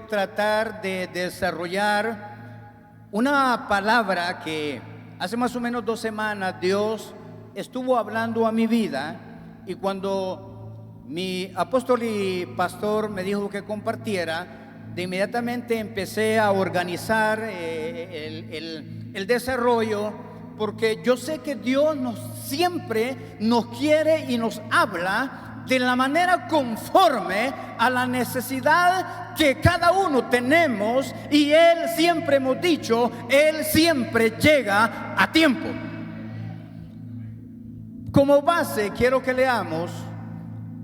tratar de desarrollar una palabra que hace más o menos 2 semanas Dios estuvo hablando a mi vida, y cuando mi apóstol y pastor me dijo que compartiera, de inmediatamente empecé a organizar el desarrollo, porque yo sé que Dios siempre nos quiere y nos habla de la manera conforme a la necesidad que cada uno tenemos, y Él siempre, hemos dicho, Él siempre llega a tiempo. Como base quiero que leamos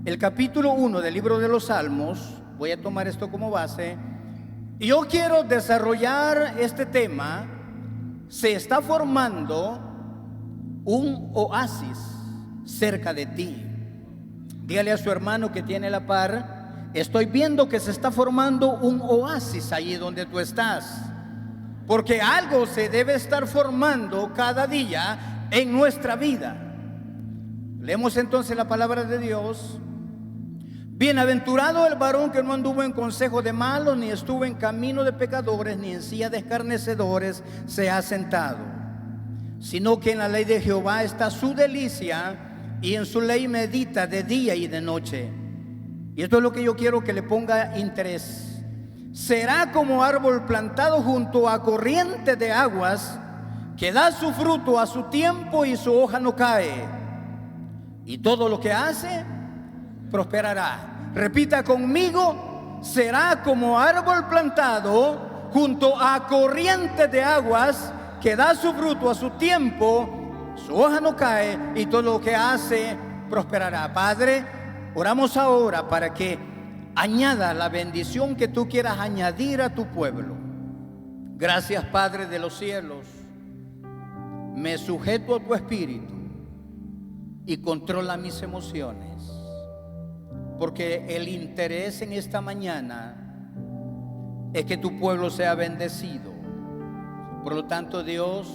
el capítulo 1 del libro de los Salmos. Voy a tomar esto como base y yo quiero desarrollar este tema. Se está formando un oasis cerca de ti. Dígale a su hermano que tiene la par: estoy viendo que se está formando un oasis allí donde tú estás, porque algo se debe estar formando cada día en nuestra vida. Leemos entonces la palabra de Dios. Bienaventurado el varón que no anduvo en consejo de malos, ni estuvo en camino de pecadores, ni en silla de escarnecedores se ha sentado, sino que en la ley de Jehová está su delicia, y en su ley medita de día y de noche. Y esto es lo que yo quiero que le ponga interés. Será como árbol plantado junto a corriente de aguas, que da su fruto a su tiempo y su hoja no cae, y todo lo que hace prosperará. Repita conmigo: será como árbol plantado junto a corriente de aguas, que da su fruto a su tiempo, su hoja no cae, y todo lo que hace prosperará. Padre, oramos ahora para que añada la bendición que tú quieras añadir a tu pueblo. Gracias, Padre de los cielos. Me sujeto a tu espíritu y controla mis emociones, porque el interés en esta mañana es que tu pueblo sea bendecido. Por lo tanto, Dios,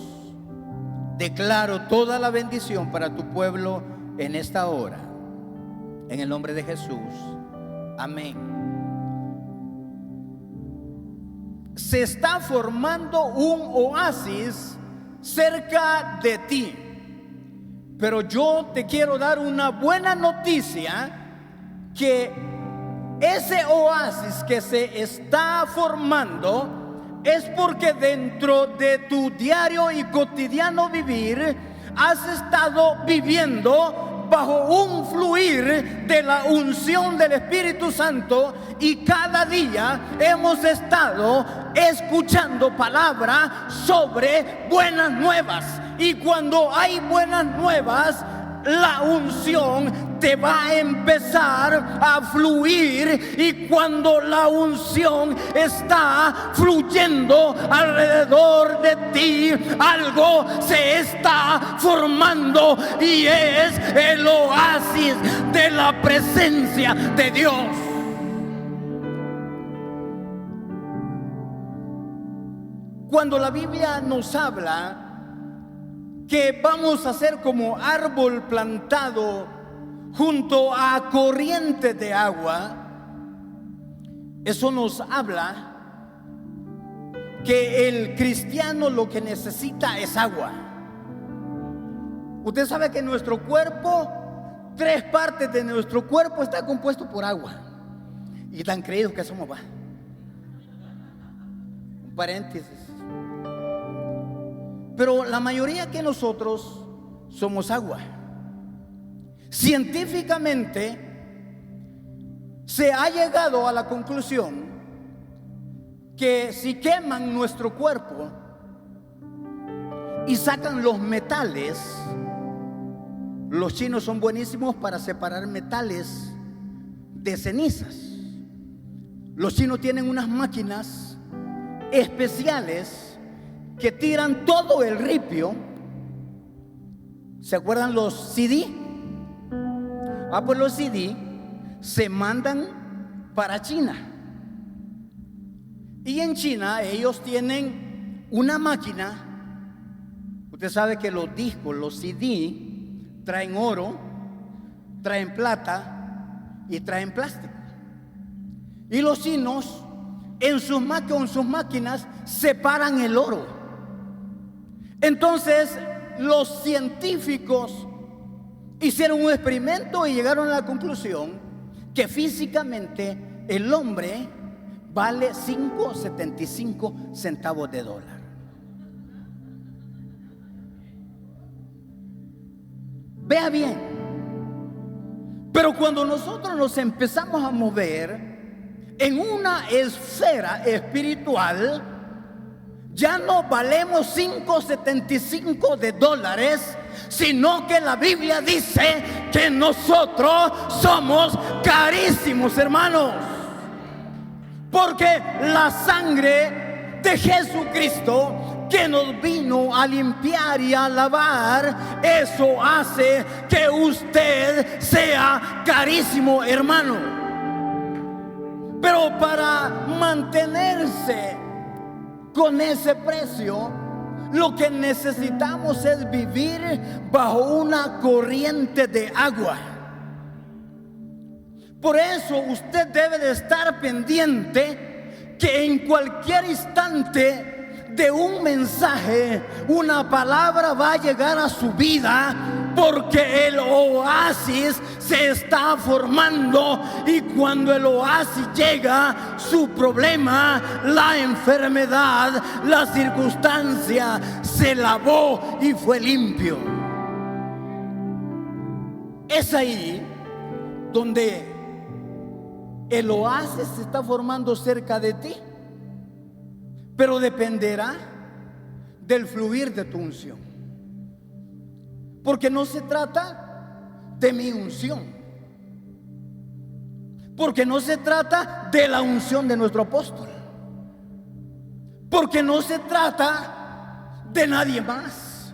declaro toda la bendición para tu pueblo en esta hora, en el nombre de Jesús. Amén. Se está formando un oasis cerca de ti, pero yo te quiero dar una buena noticia: que ese oasis que se está formando es porque dentro de tu diario y cotidiano vivir has estado viviendo bajo un fluir de la unción del Espíritu Santo, y cada día hemos estado escuchando palabra sobre buenas nuevas. Y cuando hay buenas nuevas, la unción te va a empezar a fluir, y cuando la unción está fluyendo alrededor de ti, algo se está formando, y es el oasis de la presencia de Dios. Cuando la Biblia nos habla que vamos a ser como árbol plantado junto a corriente de agua, eso nos habla que el cristiano lo que necesita es agua. Usted sabe que nuestro cuerpo, 3 partes de nuestro cuerpo está compuesto por agua, y tan creídos que somos, va. Un paréntesis. Pero la mayoría que nosotros somos agua. Científicamente se ha llegado a la conclusión que si queman nuestro cuerpo y sacan los metales, los chinos son buenísimos para separar metales de cenizas. Los chinos tienen unas máquinas especiales que tiran todo el ripio. ¿Se acuerdan los CD? Pues los CD se mandan para China, y en China ellos tienen una máquina. Usted sabe que los discos, los CD, traen oro, traen plata y traen plástico. Y los chinos con sus máquinas separan el oro. Entonces los científicos hicieron un experimento y llegaron a la conclusión que físicamente el hombre vale 5.75 centavos de dólar. Vea bien. Pero cuando nosotros nos empezamos a mover en una esfera espiritual, ya no valemos 5.75 de dólares, sino que la Biblia dice que nosotros somos carísimos, hermanos. Porque la sangre de Jesucristo, que nos vino a limpiar y a lavar, eso hace que usted sea carísimo, hermano. Pero para mantenerse con ese precio, lo que necesitamos es vivir bajo una corriente de agua. Por eso usted debe de estar pendiente que en cualquier instante de un mensaje, una palabra va a llegar a su vida, porque el oasis se está formando, y cuando el oasis llega, su problema, la enfermedad, la circunstancia se lavó y fue limpio. Es ahí donde el oasis se está formando cerca de ti. Pero dependerá del fluir de tu unción. Porque no se trata de mi unción. Porque no se trata de la unción de nuestro apóstol. Porque no se trata de nadie más,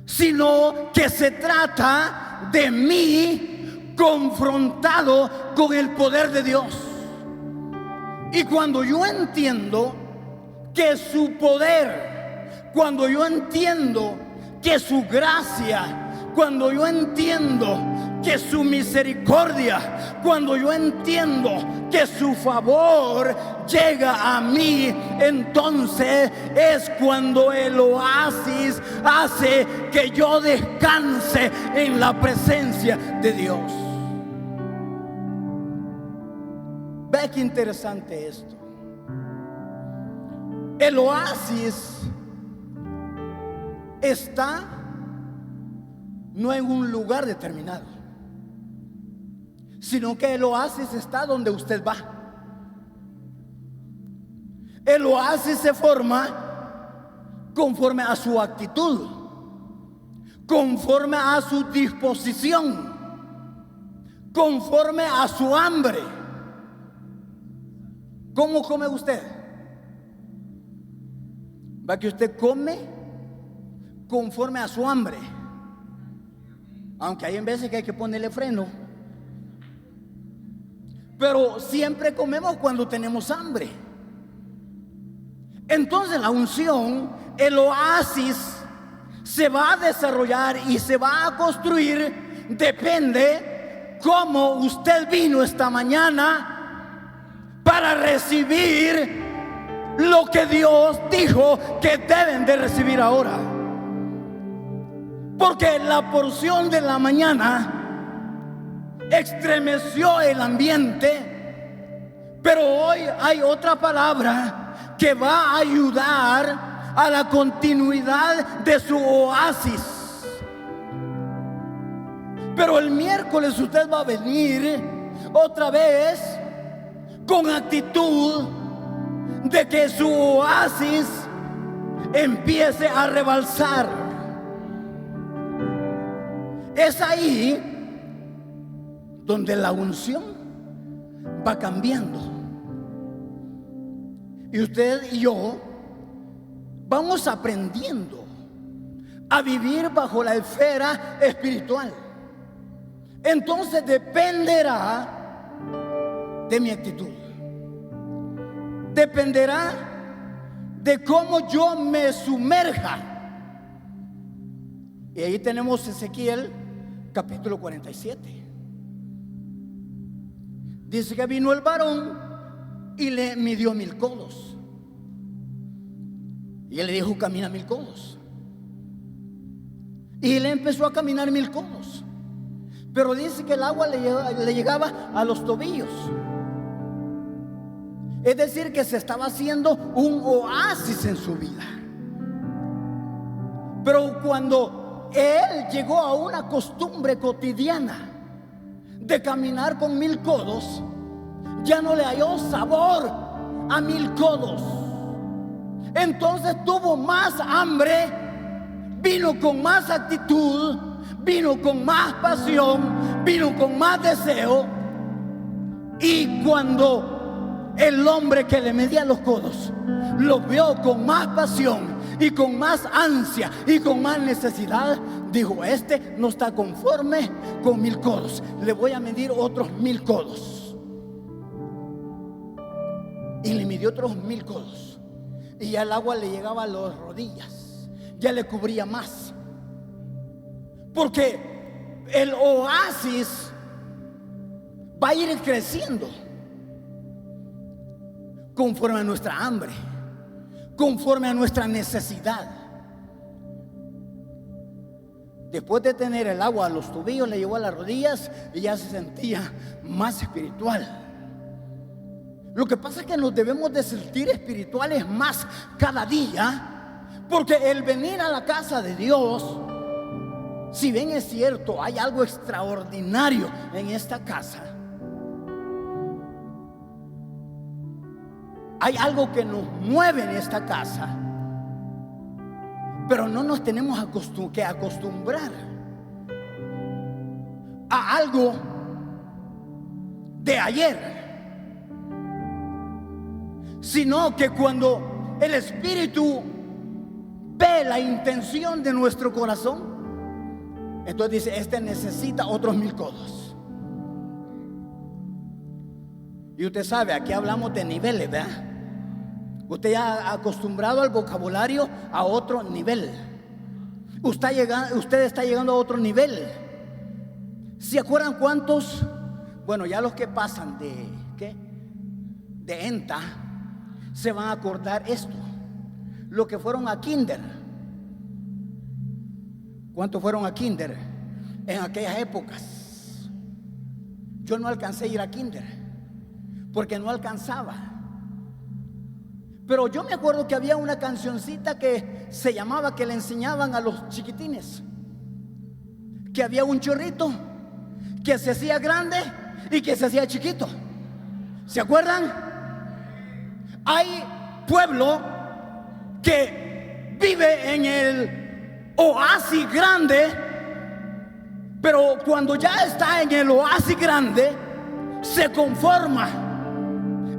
sino que se trata de mí confrontado con el poder de Dios. Y cuando yo entiendo que su poder, cuando yo entiendo que su gracia, cuando yo entiendo que su misericordia, cuando yo entiendo que su favor llega a mí, entonces es cuando el oasis hace que yo descanse en la presencia de Dios. Ve qué interesante esto. El oasis está no en un lugar determinado, sino que el oasis está donde usted va. El oasis se forma conforme a su actitud, conforme a su disposición, conforme a su hambre. ¿Cómo come usted? Va que usted come conforme a su hambre, aunque hay veces que hay que ponerle freno, pero siempre comemos cuando tenemos hambre. Entonces la unción, el oasis, se va a desarrollar y se va a construir, depende cómo usted vino esta mañana para recibir lo que Dios dijo que deben de recibir ahora. Porque la porción de la mañana estremeció el ambiente, pero hoy hay otra palabra que va a ayudar a la continuidad de su oasis. Pero el miércoles usted va a venir otra vez con actitud de que su oasis empiece a rebalsar. Es ahí donde la unción va cambiando, y usted y yo vamos aprendiendo a vivir bajo la esfera espiritual. Entonces dependerá de mi actitud. Dependerá de cómo yo me sumerja. Y ahí tenemos Ezequiel capítulo 47. Dice que vino el varón y le midió 1000 codos. Y él le dijo: camina 1000 codos. Y él empezó a caminar 1000 codos. Pero dice que el agua le llegaba a los tobillos. Es decir, que se estaba haciendo un oasis en su vida. Pero cuando él llegó a una costumbre cotidiana de caminar con 1000 codos, ya no le halló sabor a 1000 codos. Entonces tuvo más hambre, vino con más actitud, vino con más pasión, vino con más deseo. Y cuando el hombre que le medía los codos lo vio con más pasión y con más ansia y con más necesidad, dijo: este no está conforme con 1000 codos, le voy a medir otros 1000 codos. Y le midió otros 1000 codos. Y ya el agua le llegaba a las rodillas, ya le cubría más. Porque el oasis va a ir creciendo conforme a nuestra hambre, conforme a nuestra necesidad. Después de tener el agua a los tobillos, le llegó a las rodillas y ya se sentía más espiritual. Lo que pasa es que nos debemos de sentir espirituales más cada día, porque el venir a la casa de Dios, si bien es cierto, hay algo extraordinario en esta casa, hay algo que nos mueve en esta casa, pero no nos tenemos que acostumbrar a algo de ayer, sino que cuando el Espíritu ve la intención de nuestro corazón, entonces dice: este necesita otros 1000 codos. Y usted sabe, aquí hablamos de niveles, ¿verdad? Usted ya ha acostumbrado al vocabulario a otro nivel. Usted está llegando a otro nivel. ¿Se acuerdan cuántos? Bueno, ya los que pasan de ENTA se van a acordar esto. Los que fueron a kinder. ¿Cuántos fueron a kinder en aquellas épocas? Yo no alcancé a ir a kinder porque no alcanzaba. Pero yo me acuerdo que había una cancioncita que se llamaba, que le enseñaban a los chiquitines, que había un chorrito que se hacía grande y que se hacía chiquito. ¿Se acuerdan? Hay pueblo que vive en el oasis grande, pero cuando ya está en el oasis grande se conforma.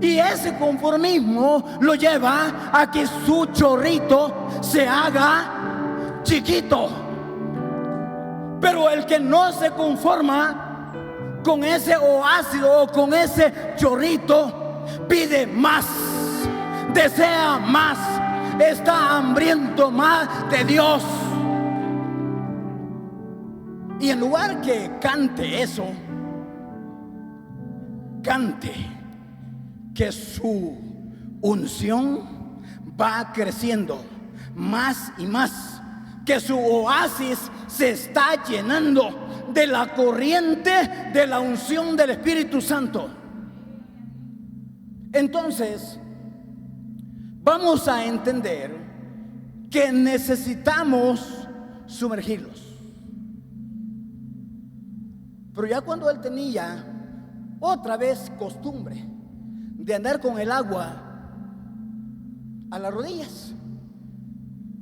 Y ese conformismo lo lleva a que su chorrito se haga chiquito. Pero el que no se conforma con ese oasis o con ese chorrito, pide más, desea más, está hambriento más de Dios. Y en lugar que cante eso, cante que su unción va creciendo más y más, que su oasis se está llenando de la corriente de la unción del Espíritu Santo. Entonces vamos a entender que necesitamos sumergirlos. Pero ya cuando él tenía otra vez costumbre de andar con el agua a las rodillas,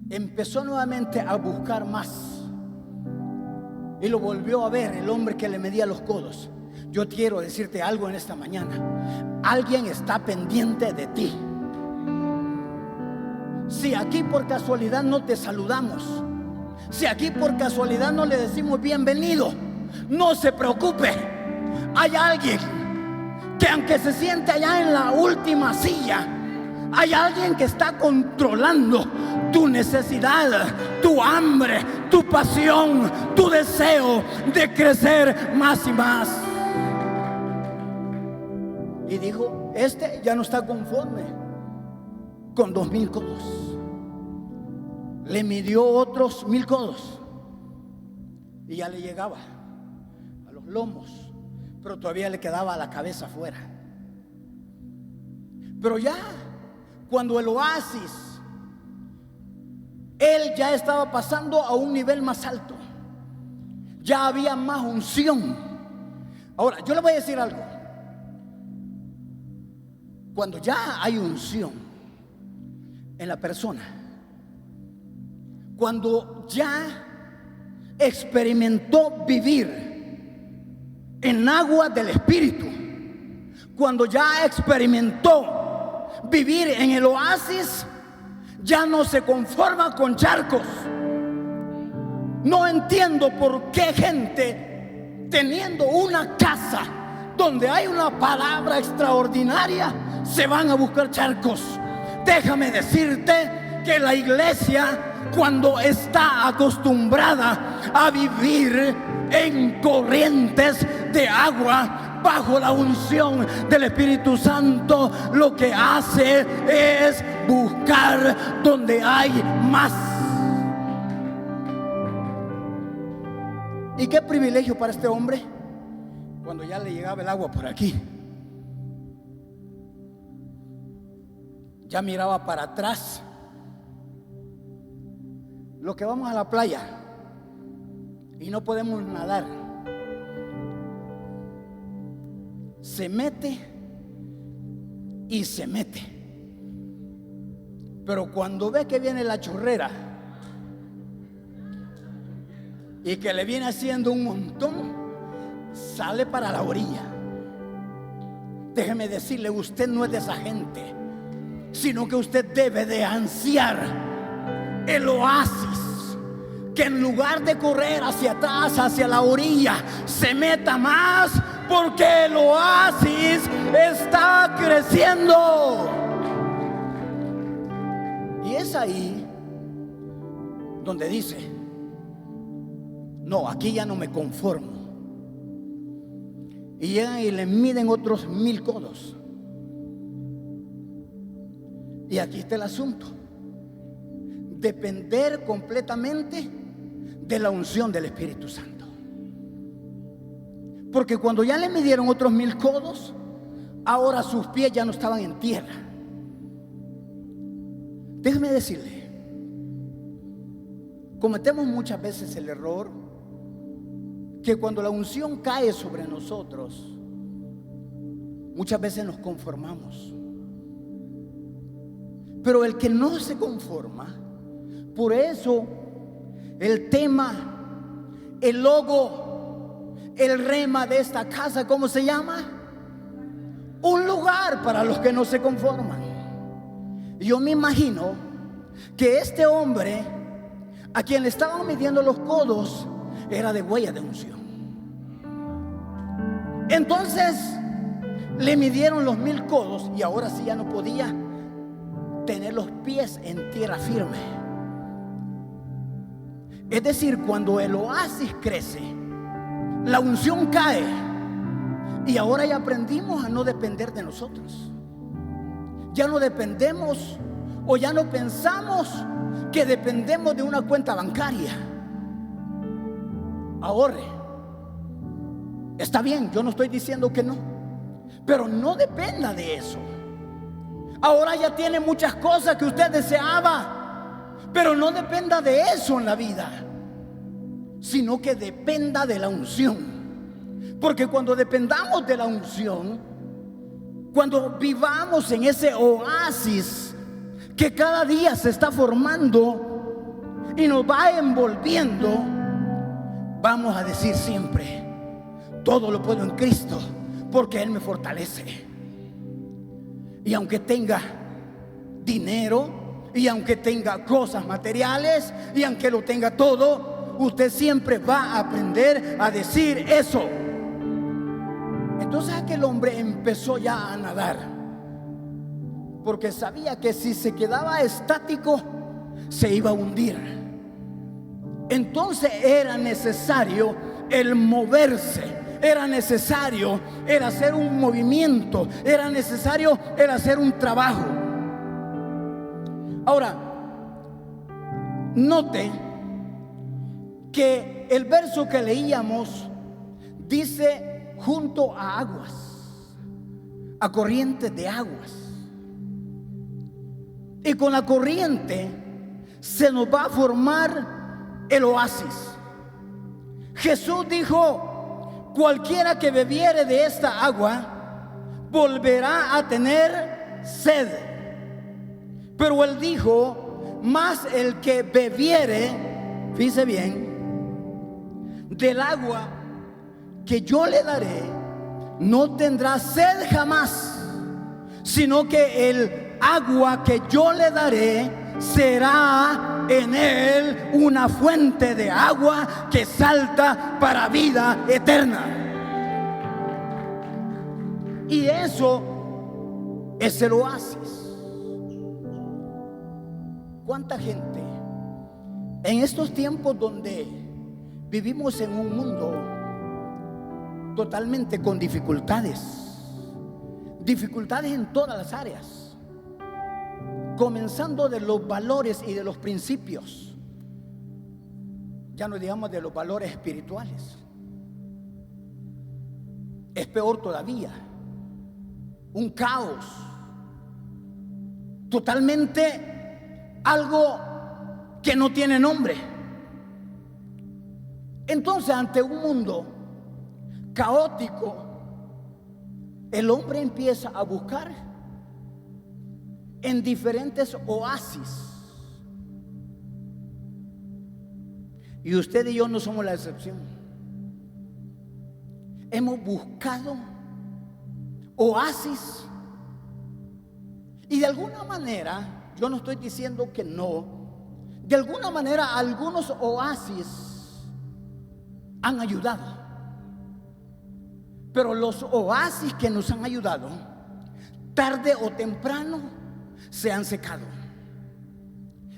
empezó nuevamente a buscar más. Y lo volvió a ver el hombre que le medía los codos. Yo quiero decirte algo en esta mañana: alguien está pendiente de ti. Si aquí por casualidad no te saludamos, si aquí por casualidad no le decimos bienvenido, no se preocupe. Hay alguien que, aunque se siente allá en la última silla, hay alguien que está controlando tu necesidad, tu hambre, tu pasión, tu deseo de crecer más y más. Y dijo: este ya no está conforme con 2000 codos. Le midió otros 1000 codos y ya le llegaba a los lomos, pero todavía le quedaba la cabeza afuera. Pero ya cuando el oasis, él ya estaba pasando a un nivel más alto, ya había más unción. Ahora, yo le voy a decir algo. Cuando ya hay unción en la persona, cuando ya experimentó vivir en agua del Espíritu, cuando ya experimentó vivir en el oasis, ya no se conforma con charcos. No entiendo por qué gente, teniendo una casa donde hay una palabra extraordinaria, se van a buscar charcos. Déjame decirte que la iglesia, cuando está acostumbrada a vivir en corrientes de agua bajo la unción del Espíritu Santo, lo que hace es buscar donde hay más. Y qué privilegio para este hombre cuando ya le llegaba el agua por aquí. Ya miraba para atrás. Los que vamos a la playa y no podemos nadar, se mete y se mete. Pero cuando ve que viene la chorrera y que le viene haciendo un montón, sale para la orilla. Déjeme decirle, usted no es de esa gente, sino que usted debe de ansiar el oasis, que en lugar de correr hacia atrás, hacia la orilla, se meta más, porque el oasis está creciendo. Y es ahí donde dice: no, aquí ya no me conformo. Y llegan y le miden otros 1000 codos. Y aquí está el asunto: depender completamente de la unción del Espíritu Santo. Porque cuando ya le midieron otros 1000 codos, ahora sus pies ya no estaban en tierra. Déjeme decirle, cometemos muchas veces el error que cuando la unción cae sobre nosotros, muchas veces nos conformamos. Pero el que no se conforma, por eso el tema, el logo, el rema de esta casa, ¿cómo se llama? Un lugar para los que no se conforman. Yo me imagino que este hombre, a quien le estaban midiendo los codos, era de huella de unción. Entonces le midieron los 1000 codos y ahora sí ya no podía tener los pies en tierra firme. Es decir, cuando el oasis crece, la unción cae y ahora ya aprendimos a no depender de nosotros. Ya no dependemos, o ya no pensamos que dependemos de una cuenta bancaria. Ahorre. Está bien, yo no estoy diciendo que no, pero no dependa de eso. Ahora ya tiene muchas cosas que usted deseaba, pero no dependa de eso en la vida, sino que dependa de la unción. Porque cuando dependamos de la unción, cuando vivamos en ese oasis que cada día se está formando y nos va envolviendo, vamos a decir siempre: todo lo puedo en Cristo, porque Él me fortalece. Y aunque tenga dinero, y aunque tenga cosas materiales, y aunque lo tenga todo, usted siempre va a aprender a decir eso. Entonces aquel hombre empezó ya a nadar, porque sabía que si se quedaba estático se iba a hundir. Entonces era necesario el moverse, era necesario el hacer un movimiento, era necesario el hacer un trabajo. Ahora, note que el verso que leíamos dice junto a aguas, a corrientes de aguas. Y con la corriente se nos va a formar el oasis. Jesús dijo: cualquiera que bebiere de esta agua volverá a tener sed. Pero él dijo: mas el que bebiere, fíjese bien, del agua que yo le daré, no tendrá sed jamás, sino que el agua que yo le daré será en él una fuente de agua que salta para vida eterna. Y eso es el oasis. ¿Cuánta gente en estos tiempos donde vivimos en un mundo totalmente con dificultades en todas las áreas, comenzando de los valores y de los principios, ya no digamos de los valores espirituales? Es peor todavía, un caos, totalmente algo que no tiene nombre. Entonces, ante un mundo caótico, el hombre empieza a buscar en diferentes oasis. Y usted y yo no somos la excepción. Hemos buscado oasis. Y de alguna manera, yo no estoy diciendo que no, de alguna manera algunos oasis han ayudado. Pero los oasis que nos han ayudado, tarde o temprano se han secado.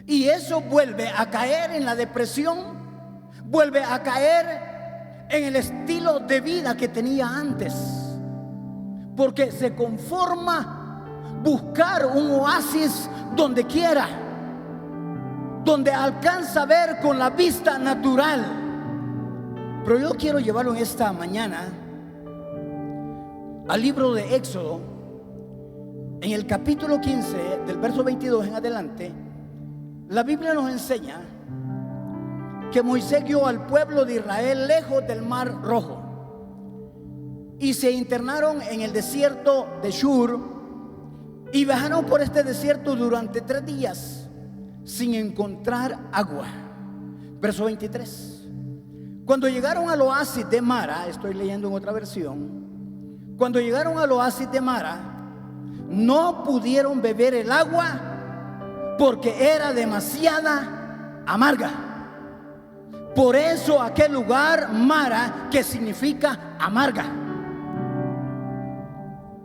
Y eso vuelve a caer en la depresión, vuelve a caer en el estilo de vida que tenía antes, porque se conforma buscar un oasis donde quiera, donde alcanza a ver con la vista natural. Pero yo quiero llevarlo en esta mañana al libro de Éxodo, en el capítulo 15, del verso 22 en adelante. La Biblia nos enseña que Moisés guió al pueblo de Israel lejos del Mar Rojo y se internaron en el desierto de Shur y viajaron por este desierto durante 3 días sin encontrar agua. Verso 23. Cuando llegaron al oasis de Mara, estoy leyendo en otra versión, cuando llegaron al oasis de Mara, no pudieron beber el agua porque era demasiada amarga. Por eso aquel lugar Mara, que significa amarga.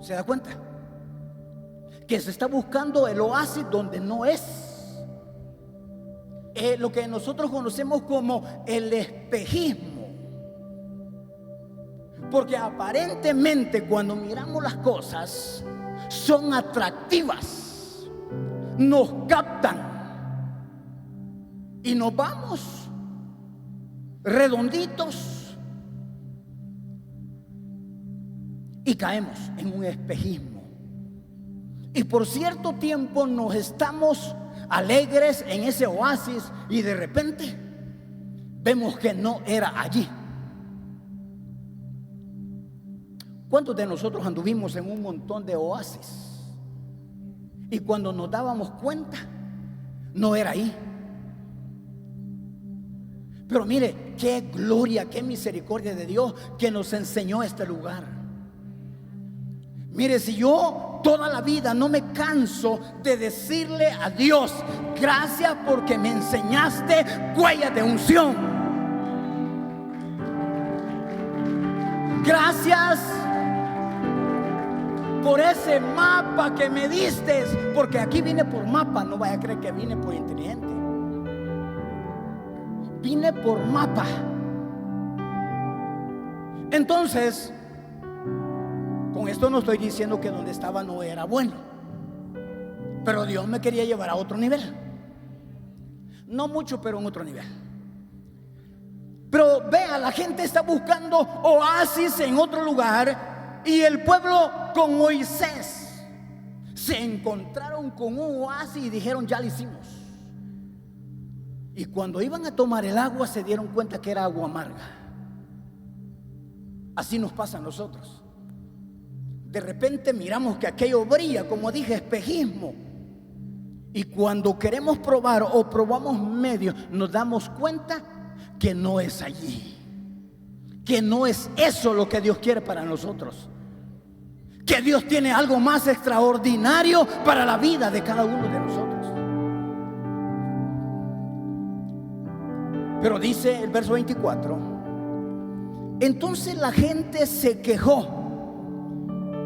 ¿Se da cuenta? Que se está buscando el oasis donde no es. Lo que nosotros conocemos como el espejismo. Porque aparentemente cuando miramos las cosas son atractivas, nos captan y nos vamos redonditos y caemos en un espejismo. Y por cierto tiempo nos estamos alegres en ese oasis y de repente vemos que no era allí. ¿Cuántos de nosotros anduvimos en un montón de oasis y cuando nos dábamos cuenta no era ahí? Pero mire, qué gloria, qué misericordia de Dios que nos enseñó este lugar. Mire, si yo toda la vida no me canso de decirle a Dios: gracias porque me enseñaste huellas de unción. Gracias por ese mapa que me diste, porque aquí vine por mapa, no vaya a creer que vine por inteligente. Vine por mapa. Entonces, con esto no estoy diciendo que donde estaba no era bueno, pero Dios me quería llevar a otro nivel. No mucho, pero en otro nivel. Pero vea, la gente está buscando oasis en otro lugar, y el pueblo con Moisés se encontraron con un oasis y dijeron: ya lo hicimos. Y cuando iban a tomar el agua se dieron cuenta que era agua amarga. Así nos pasa a nosotros. De repente miramos que aquello brilla, como dije, espejismo. Y cuando queremos probar o probamos medio, nos damos cuenta que no es allí, que no es eso lo que Dios quiere para nosotros, que Dios tiene algo más extraordinario para la vida de cada uno de nosotros. Pero dice el verso 24: entonces la gente se quejó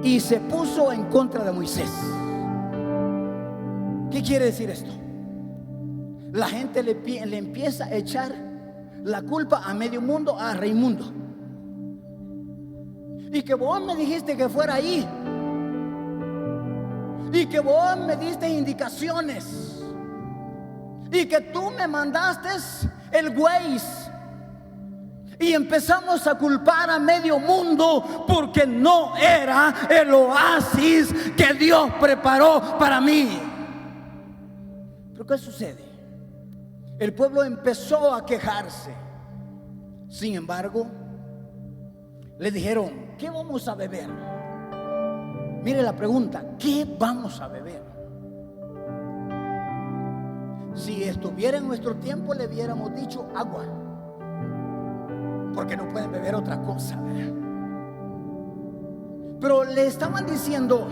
y se puso en contra de Moisés. ¿Qué quiere decir esto? La gente le empieza a echar la culpa a medio mundo, a Raimundo. Y que vos me dijiste que fuera ahí, y que vos me diste indicaciones, y que tú me mandaste el Waze. Y empezamos a culpar a medio mundo porque no era el oasis que Dios preparó para mí. Pero ¿qué sucede? El pueblo empezó a quejarse. Sin embargo, le dijeron: ¿qué vamos a beber? Mire la pregunta: ¿qué vamos a beber? Si estuviera en nuestro tiempo le hubiéramos dicho agua, porque no pueden beber otra cosa, ¿verdad? Pero le estaban diciendo: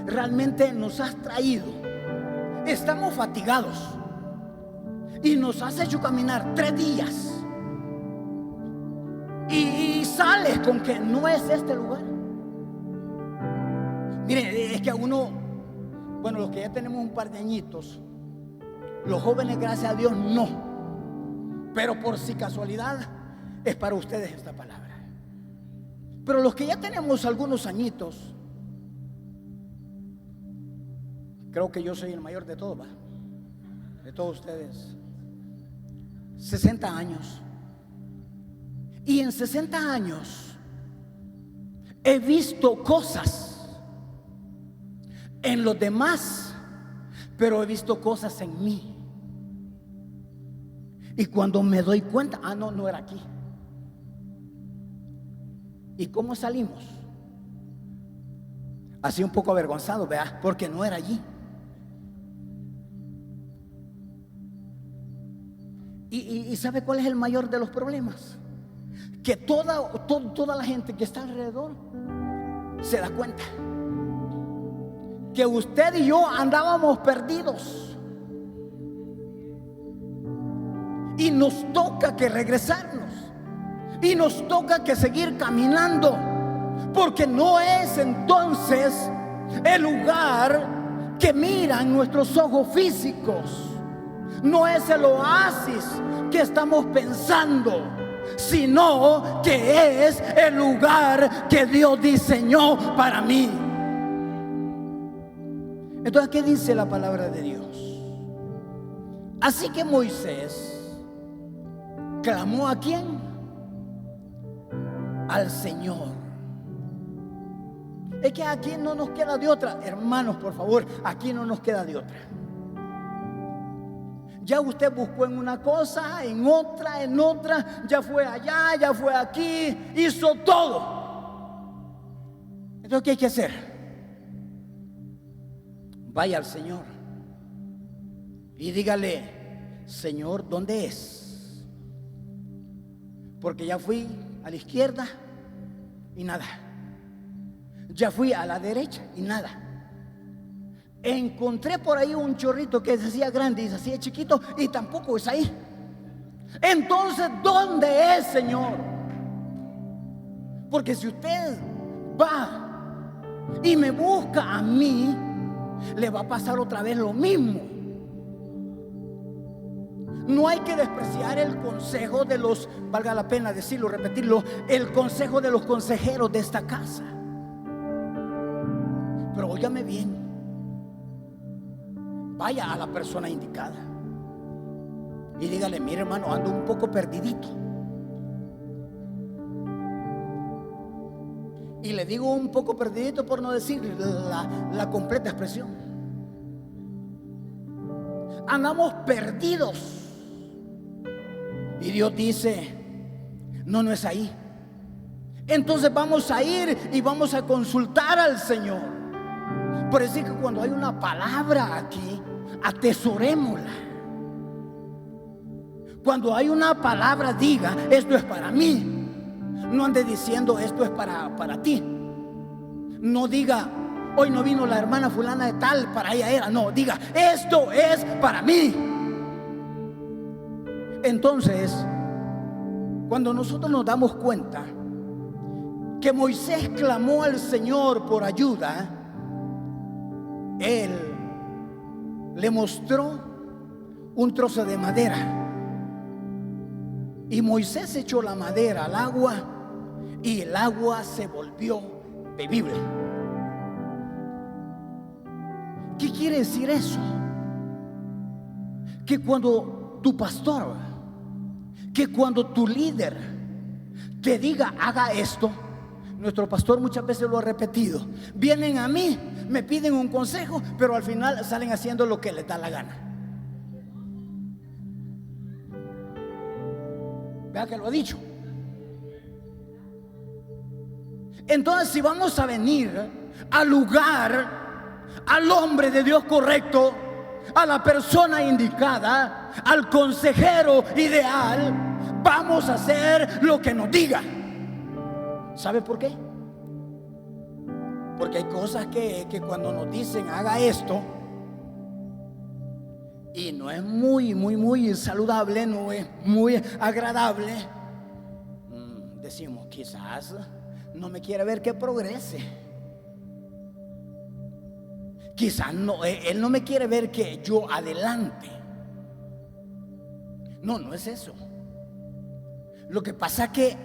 realmente nos has traído, estamos fatigados y nos has hecho caminar 3 días y sales con que no es este lugar. Mire, es que a uno, bueno, los que ya tenemos un par de añitos, los jóvenes, gracias a Dios, no, pero por si casualidad es para ustedes esta palabra. Pero los que ya tenemos algunos añitos, creo que yo soy el mayor de todos, ¿va? De todos ustedes, 60 años. Y en 60 años he visto cosas en los demás, pero he visto cosas en mí. Y cuando me doy cuenta, no era aquí. ¿Y cómo salimos? Así un poco avergonzado, ¿verdad? Porque no era allí. ¿Y sabe cuál es el mayor de los problemas? Que toda la gente que está alrededor se da cuenta que usted y yo andábamos perdidos y nos toca que regresarnos y nos toca que seguir caminando, porque no es entonces el lugar que miran nuestros ojos físicos, no es el oasis que estamos pensando, sino que es el lugar que Dios diseñó para mí. Entonces, ¿qué dice la palabra de Dios? Así que Moisés clamó ¿a quién? Al Señor. Es que aquí no nos queda de otra, hermanos, por favor, aquí no nos queda de otra. Ya usted buscó en una cosa, en otra, ya fue allá, ya fue aquí, hizo todo. Entonces, ¿qué hay que hacer? Vaya al Señor y dígale: Señor, ¿dónde es? Porque ya fui a la izquierda y nada, ya fui a la derecha y nada. Encontré por ahí un chorrito que se hacía grande y se hacía chiquito y tampoco es ahí. Entonces, ¿dónde es, Señor? Porque si usted va y me busca a mí, le va a pasar otra vez lo mismo. No hay que despreciar el consejo de los, valga la pena decirlo, repetirlo, el consejo de los consejeros de esta casa. Pero óigame bien, vaya a la persona indicada y dígale: mire, hermano, ando un poco perdidito. Y le digo un poco perdidito por no decir la completa expresión. Andamos perdidos. Y Dios dice: no, no es ahí. Entonces vamos a ir y vamos a consultar al Señor. Por decir que cuando hay una palabra aquí, atesorémosla. Cuando hay una palabra, diga: esto es para mí. No ande diciendo: esto es para ti. No diga: hoy no vino la hermana fulana de tal, para ella era. No, diga: esto es para mí. Entonces, cuando nosotros nos damos cuenta que Moisés clamó al Señor por ayuda, Él le mostró un trozo de madera, y Moisés echó la madera al agua y el agua se volvió bebible. ¿Qué quiere decir eso? Que cuando tu pastor, que cuando tu líder te diga: haga esto. Nuestro pastor muchas veces lo ha repetido: vienen a mí, me piden un consejo, pero al final salen haciendo lo que les da la gana. Vea que lo ha dicho. Entonces, si vamos a venir al lugar, al hombre de Dios correcto, a la persona indicada, al consejero ideal, vamos a hacer lo que nos diga. ¿Sabe por qué? Porque hay cosas que cuando nos dicen: haga esto, y no es muy saludable, no es muy agradable, decimos: quizás no me quiere ver que progrese. Quizás no, él no me quiere ver que yo adelante. No, no es eso. Lo que pasa que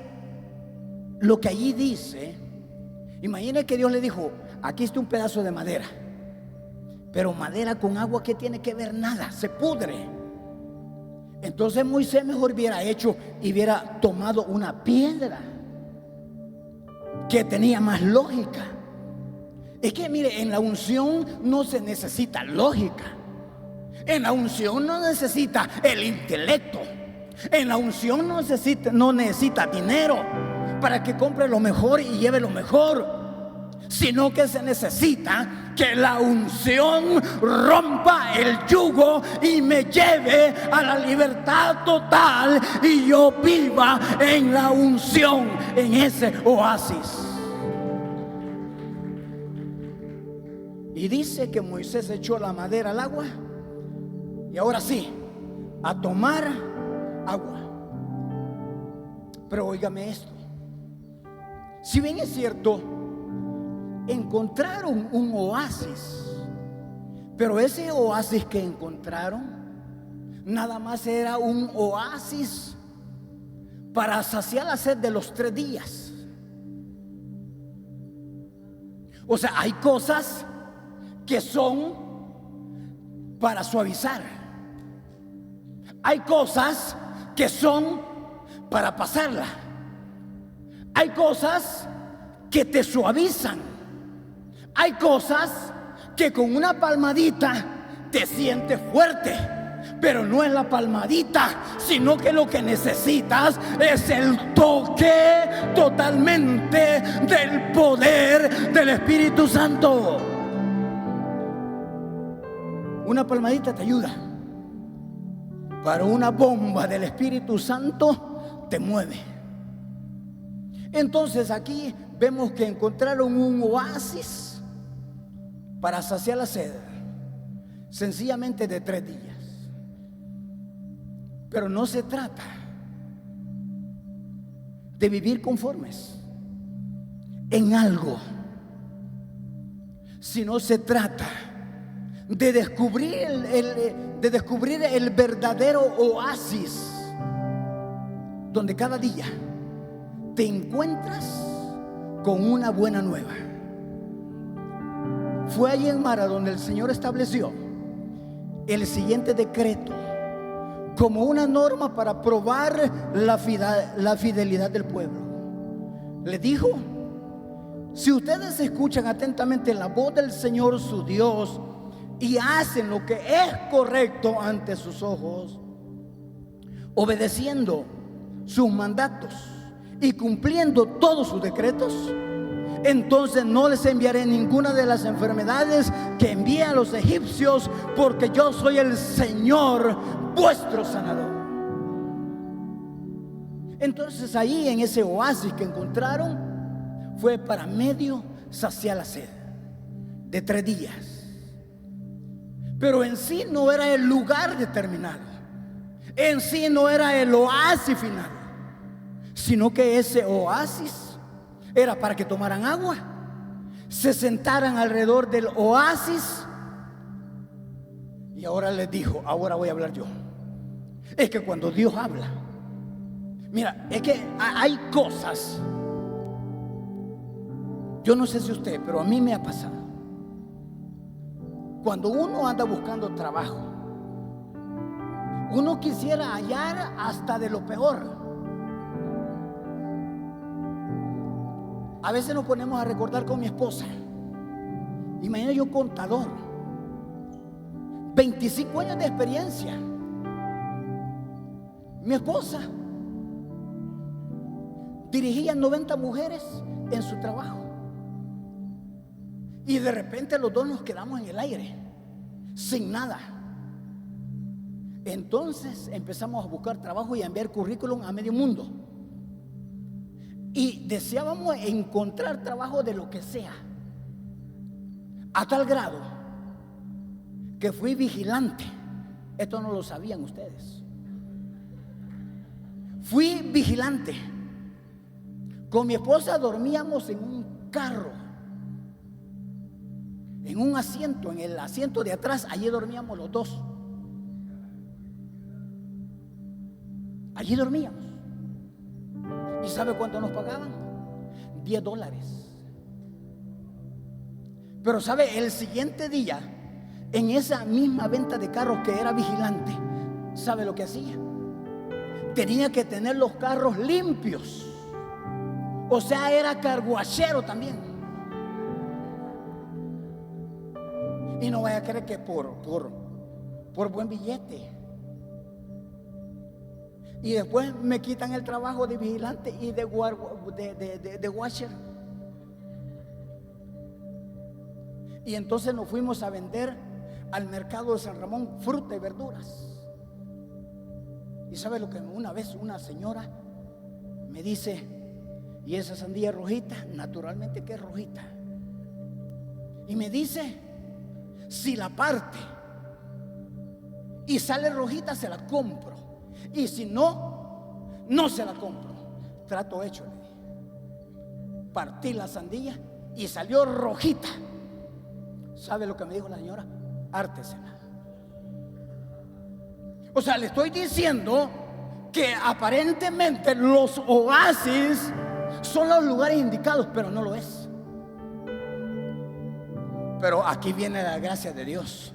lo que allí dice, imagine que Dios le dijo: aquí está un pedazo de madera. Pero madera con agua, ¿qué tiene que ver? Nada, se pudre. Entonces Moisés mejor hubiera hecho y hubiera tomado una piedra, que tenía más lógica. Es que mire, en la unción no se necesita lógica. En la unción no necesita el intelecto. En la unción no necesita dinero para que compre lo mejor y lleve lo mejor, sino que se necesita que la unción rompa el yugo y me lleve a la libertad total y yo viva en la unción, en ese oasis. Y dice que Moisés echó la madera al agua y ahora sí, a tomar agua. Pero óigame esto: si bien es cierto, encontraron un oasis, pero ese oasis que encontraron nada más era un oasis para saciar la sed de los 3 días. O sea, hay cosas que son para suavizar. Hay cosas que son para pasarla. Hay cosas que te suavizan. Hay cosas que con una palmadita te sientes fuerte, pero no es la palmadita, sino que lo que necesitas es el toque totalmente del poder del Espíritu Santo. Una palmadita te ayuda, pero una bomba del Espíritu Santo te mueve. Entonces aquí vemos que encontraron un oasis para saciar la sed, sencillamente de 3 días. Pero no se trata de vivir conformes en algo, sino se trata de descubrir el verdadero oasis, donde cada día te encuentras con una buena nueva. Fue allí en Mara donde el Señor estableció el siguiente decreto como una norma para probar la fidelidad del pueblo. Le dijo: si ustedes escuchan atentamente la voz del Señor su Dios y hacen lo que es correcto ante sus ojos, obedeciendo sus mandatos y cumpliendo todos sus decretos, entonces no les enviaré ninguna de las enfermedades que envié a los egipcios, porque yo soy el Señor vuestro sanador. Entonces ahí en ese oasis que encontraron fue para medio saciar la sed de 3 días. Pero en sí no era el lugar determinado, en sí no era el oasis final, sino que ese oasis era para que tomaran agua, se sentaran alrededor del oasis. Y ahora les dijo: ahora voy a hablar yo. Es que cuando Dios habla, mira, es que hay cosas, yo no sé si usted, pero a mí me ha pasado. Cuando uno anda buscando trabajo, uno quisiera hallar hasta de lo peor. A veces nos ponemos a recordar con mi esposa. Imagina, yo contador, 25 años de experiencia. Mi esposa dirigía 90 mujeres en su trabajo. Y de repente los dos nos quedamos en el aire, sin nada. Entonces empezamos a buscar trabajo y a enviar currículum a medio mundo. Y deseábamos encontrar trabajo de lo que sea, a tal grado que fui vigilante. Esto no lo sabían ustedes. Fui vigilante. Con mi esposa dormíamos en un carro, en un asiento, en el asiento de atrás. Allí dormíamos los dos. Allí dormíamos. ¿Y sabe cuánto nos pagaban? $10. Pero sabe, el siguiente día, en esa misma venta de carros que era vigilante, ¿sabe lo que hacía? Tenía que tener los carros limpios. O sea, era carguachero también. Y no vaya a creer que por buen billete. Y después me quitan el trabajo de vigilante y de washer. Y entonces nos fuimos a vender al mercado de San Ramón fruta y verduras. Y sabe lo que una vez una señora me dice: ¿y esa sandía rojita? Naturalmente que es rojita. Y me dice: si la parte y sale rojita, se la compro. Y si no, no se la compro. Trato hecho, le dije. Partí la sandía y salió rojita. ¿Sabe lo que me dijo la señora? Hártesela. O sea, le estoy diciendo que aparentemente los oasis son los lugares indicados, pero no lo es. Pero aquí viene la gracia de Dios.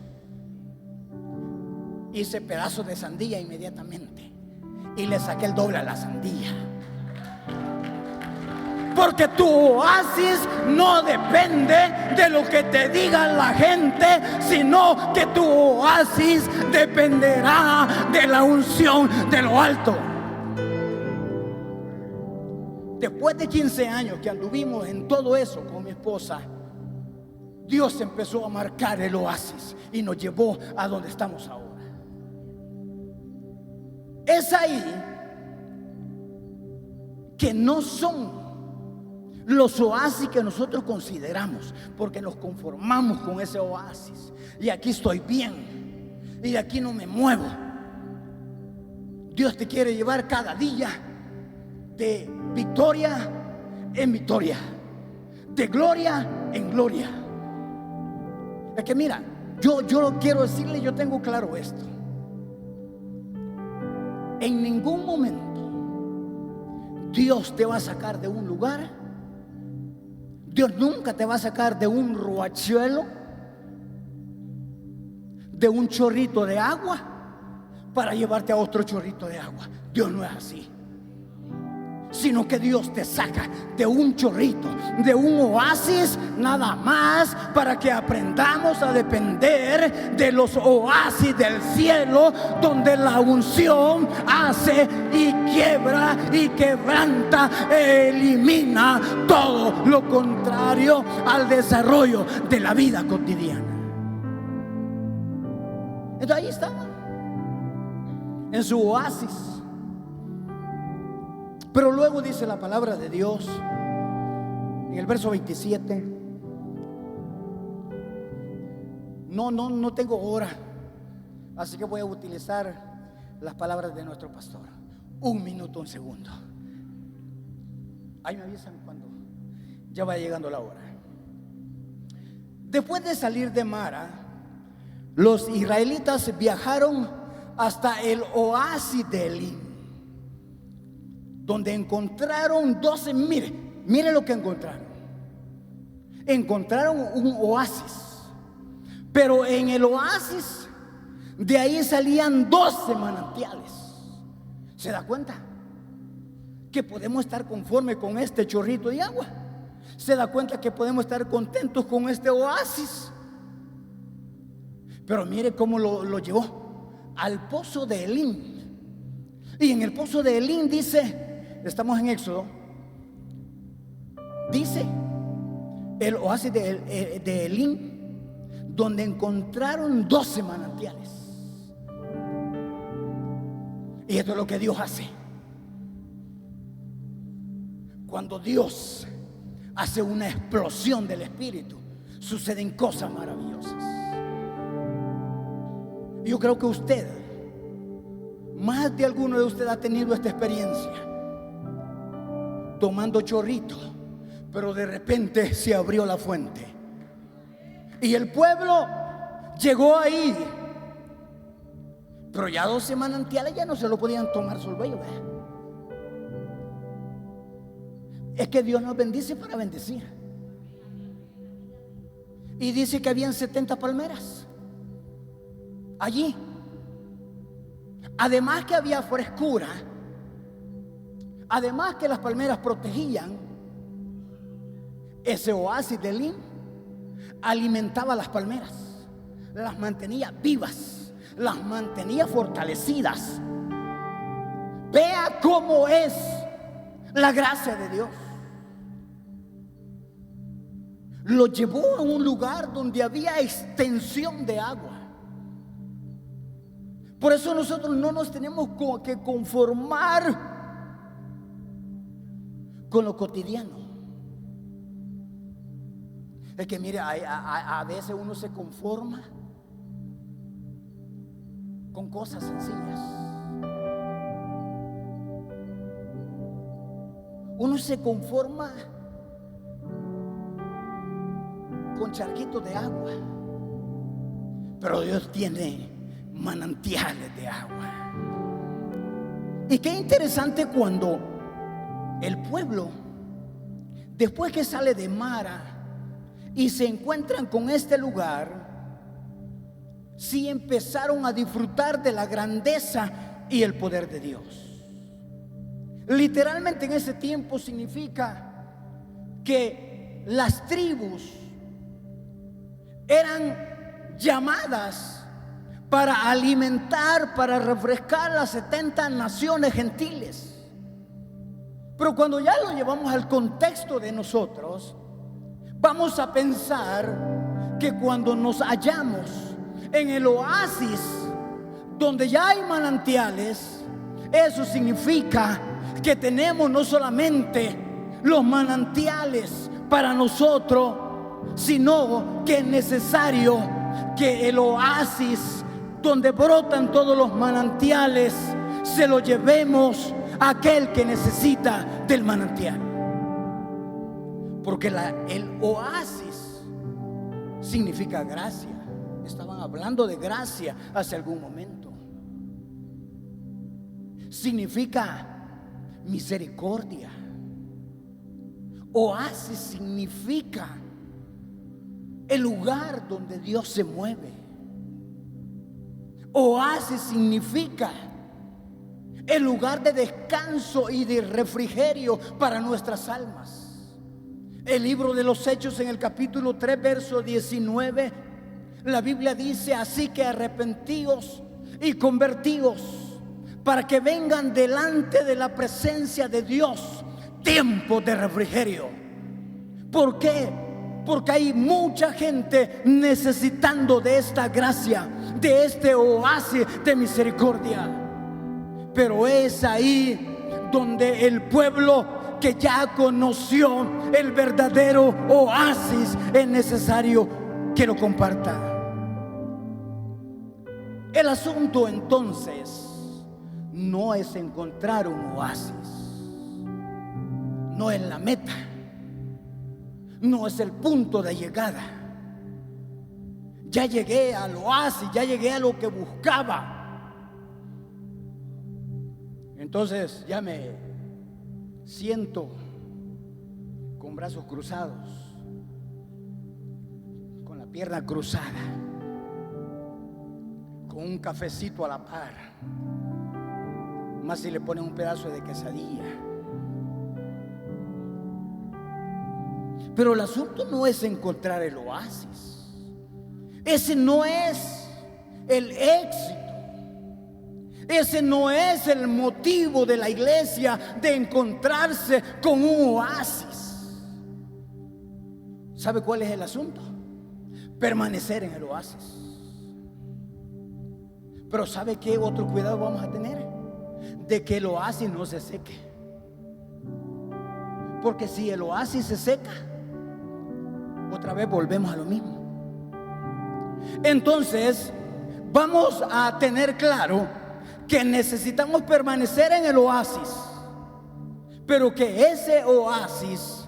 Hice pedazos de sandía inmediatamente y le saqué el doble a la sandía. Porque tu oasis no depende de lo que te diga la gente, sino que tu oasis dependerá de la unción de lo alto. Después de 15 años que anduvimos en todo eso con mi esposa, Dios empezó a marcar el oasis y nos llevó a donde estamos ahora. Es ahí que no son los oasis que nosotros consideramos, porque nos conformamos con ese oasis. Y aquí estoy bien, y de aquí no me muevo. Dios te quiere llevar cada día de victoria en victoria, de gloria en gloria. Es que mira, Yo quiero decirle, yo tengo claro esto. En ningún momento Dios te va a sacar de un lugar. Dios nunca te va a sacar de un riachuelo, de un chorrito de agua, para llevarte a otro chorrito de agua. Dios no es así. Sino que Dios te saca de un chorrito, de un oasis, nada más para que aprendamos a depender de los oasis del cielo, donde la unción hace y quiebra y quebranta, elimina todo lo contrario al desarrollo de la vida cotidiana. Entonces ahí estaba, en su oasis. Pero luego dice la palabra de Dios en el verso 27. No tengo hora, así que voy a utilizar las palabras de nuestro pastor. 1 minuto, 1 segundo. Ahí me avisan cuando ya va llegando la hora. Después de salir de Mara, los israelitas viajaron hasta el oasis de Elim, donde encontraron 12. Mire lo que encontraron. Encontraron un oasis, pero en el oasis de ahí salían 12 manantiales. ¿Se da cuenta? Que podemos estar conformes con este chorrito de agua. ¿Se da cuenta que podemos estar contentos con este oasis? Pero mire cómo lo llevó al pozo de Elim. Y en el pozo de Elim dice, estamos en Éxodo, dice el oasis de Elim, donde encontraron 12 manantiales. Y esto es lo que Dios hace. Cuando Dios hace una explosión del Espíritu, suceden cosas maravillosas. Yo creo que usted, más de alguno de ustedes, ha tenido esta experiencia, tomando chorrito, pero de repente se abrió la fuente y el pueblo llegó ahí, pero ya 12 manantiales ya no se lo podían tomar solo ellos. Es que Dios nos bendice para bendecir. Y dice que habían 70 palmeras allí. Además que había frescura, además que las palmeras protegían, ese oasis de Elim alimentaba las palmeras, las mantenía vivas, las mantenía fortalecidas. Vea cómo es la gracia de Dios. Lo llevó a un lugar donde había extensión de agua. Por eso nosotros no nos tenemos que conformar con lo cotidiano. Es que mire, a veces uno se conforma con cosas sencillas. Uno se conforma con charquitos de agua, pero Dios tiene manantiales de agua. Y qué interesante cuando el pueblo, después que sale de Mara y se encuentran con este lugar, sí empezaron a disfrutar de la grandeza y el poder de Dios. Literalmente en ese tiempo significa que las tribus eran llamadas para alimentar, para refrescar las 70 naciones gentiles. Pero cuando ya lo llevamos al contexto de nosotros, vamos a pensar que cuando nos hallamos en el oasis donde ya hay manantiales, eso significa que tenemos no solamente los manantiales para nosotros, sino que es necesario que el oasis donde brotan todos los manantiales se lo llevemos a aquel que necesita del manantial. Porque el oasis significa gracia. Estaban hablando de gracia hace algún momento. Significa misericordia. Oasis significa el lugar donde Dios se mueve. Oasis significa el lugar de descanso y de refrigerio para nuestras almas. El libro de los Hechos, en el capítulo 3, verso 19, la Biblia dice: así que arrepentíos y convertíos, para que vengan delante de la presencia de Dios tiempos de refrigerio. ¿Por qué? Porque hay mucha gente necesitando de esta gracia, de este oasis de misericordia. Pero es ahí donde el pueblo que ya conoció el verdadero oasis es necesario que lo comparta. El asunto entonces no es encontrar un oasis, no es la meta, no es el punto de llegada. Ya llegué al oasis, ya llegué a lo que buscaba. Entonces ya me siento con brazos cruzados, con la pierna cruzada, con un cafecito a la par, más si le ponen un pedazo de quesadilla. Pero el asunto no es encontrar el oasis. Ese no es el éxito. Ese no es el motivo de la iglesia, de encontrarse con un oasis. ¿Sabe cuál es el asunto? Permanecer en el oasis. Pero ¿sabe qué otro cuidado vamos a tener? De que el oasis no se seque. Porque si el oasis se seca, otra vez volvemos a lo mismo. Entonces vamos a tener claro que necesitamos permanecer en el oasis, pero que ese oasis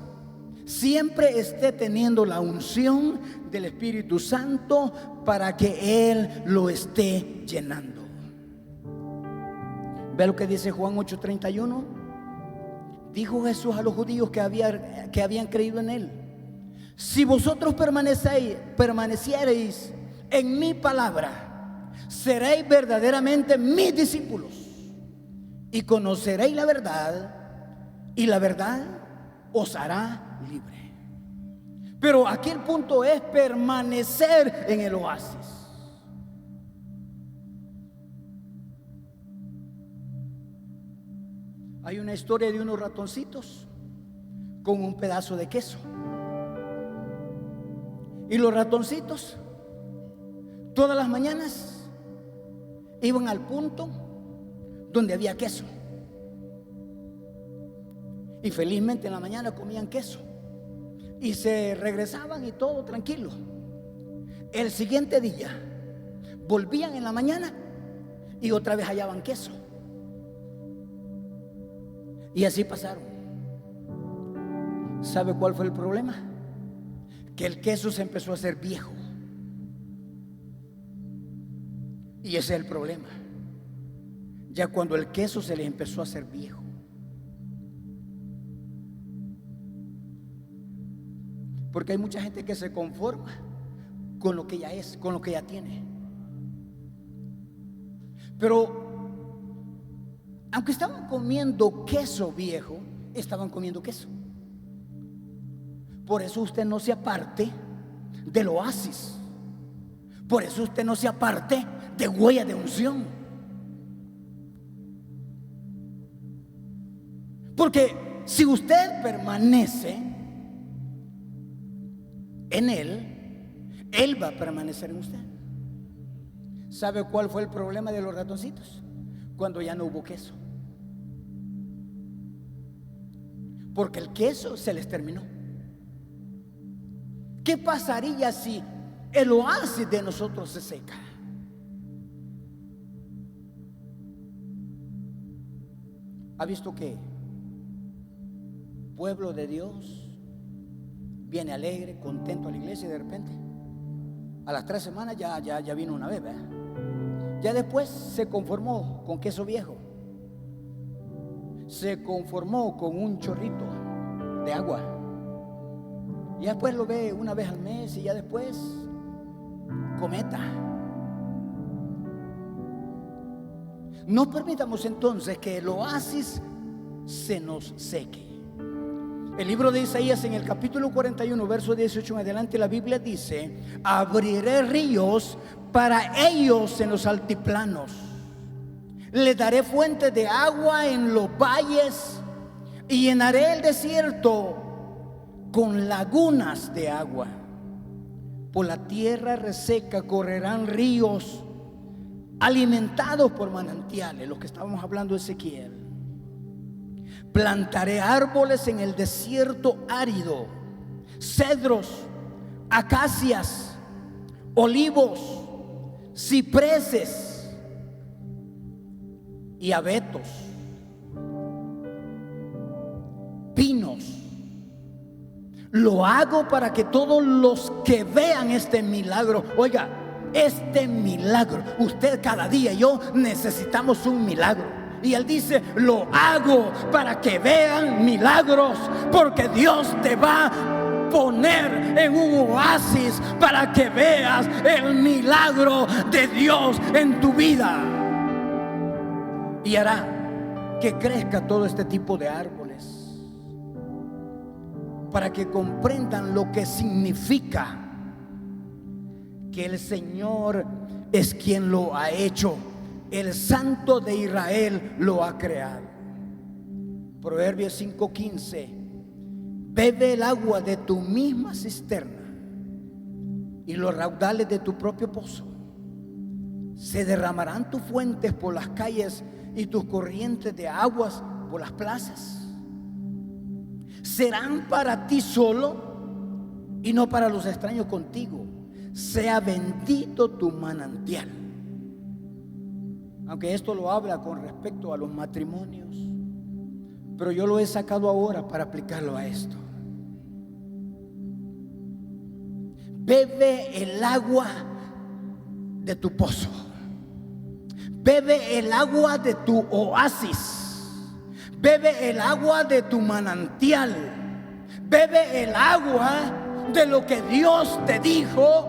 siempre esté teniendo la unción del Espíritu Santo para que Él lo esté llenando. ¿Ve lo que dice Juan 8:31? Dijo Jesús a los judíos que habían creído en Él: si vosotros permaneciereis en mi palabra, seréis verdaderamente mis discípulos y conoceréis la verdad, y la verdad os hará libre. Pero aquí el punto es permanecer en el oasis. Hay una historia de unos ratoncitos con un pedazo de queso. Y los ratoncitos todas las mañanas iban al punto donde había queso. Y felizmente en la mañana comían queso. Y se regresaban y todo tranquilo. El siguiente día volvían en la mañana y otra vez hallaban queso. Y así pasaron. ¿Sabe cuál fue el problema? Que el queso se empezó a hacer viejo. Y ese es el problema. Ya cuando el queso se les empezó a hacer viejo. Porque hay mucha gente que se conforma con lo que ya es, con lo que ya tiene. Pero aunque estaban comiendo queso viejo, estaban comiendo queso. Por eso usted no se aparte del oasis. Por eso usted no se aparte de huella de unción. Porque si usted permanece en Él, Él va a permanecer en usted. ¿Sabe cuál fue el problema de los ratoncitos? Cuando ya no hubo queso. Porque el queso se les terminó. ¿Qué pasaría si el oasis de nosotros se seca? ¿Ha visto que pueblo de Dios viene alegre, contento a la iglesia y de repente A las 3 semanas ya vino una vez, ¿verdad? Ya después se conformó con queso viejo. Se conformó con un chorrito de agua. Y después lo ve una vez al mes y ya después cometa. No permitamos entonces que el oasis se nos seque. El libro de Isaías en el capítulo 41, verso 18 en adelante, la Biblia dice: abriré ríos para ellos en los altiplanos, les daré fuentes de agua en los valles y llenaré el desierto con lagunas de agua. Por la tierra reseca correrán ríos alimentados por manantiales, los que estábamos hablando de Ezequiel. Plantaré árboles en el desierto árido, cedros, acacias, olivos, cipreses y abetos, pinos. Lo hago para que todos los que vean este milagro, oiga, este milagro, usted cada día y yo necesitamos un milagro. Y él dice: lo hago para que vean milagros, porque Dios te va a poner en un oasis para que veas el milagro de Dios en tu vida. Y hará que crezca todo este tipo de árboles, para que comprendan lo que significa que el Señor es quien lo ha hecho. El Santo de Israel lo ha creado. Proverbios 5:15: bebe el agua de tu misma cisterna y los raudales de tu propio pozo. Se derramarán tus fuentes por las calles y tus corrientes de aguas por las plazas. Serán para ti solo y no para los extraños contigo. Sea bendito tu manantial. Aunque esto lo habla con respecto a los matrimonios, pero yo lo he sacado ahora para aplicarlo a esto. Bebe el agua de tu pozo. Bebe el agua de tu oasis. Bebe el agua de tu manantial. Bebe el agua de lo que Dios te dijo,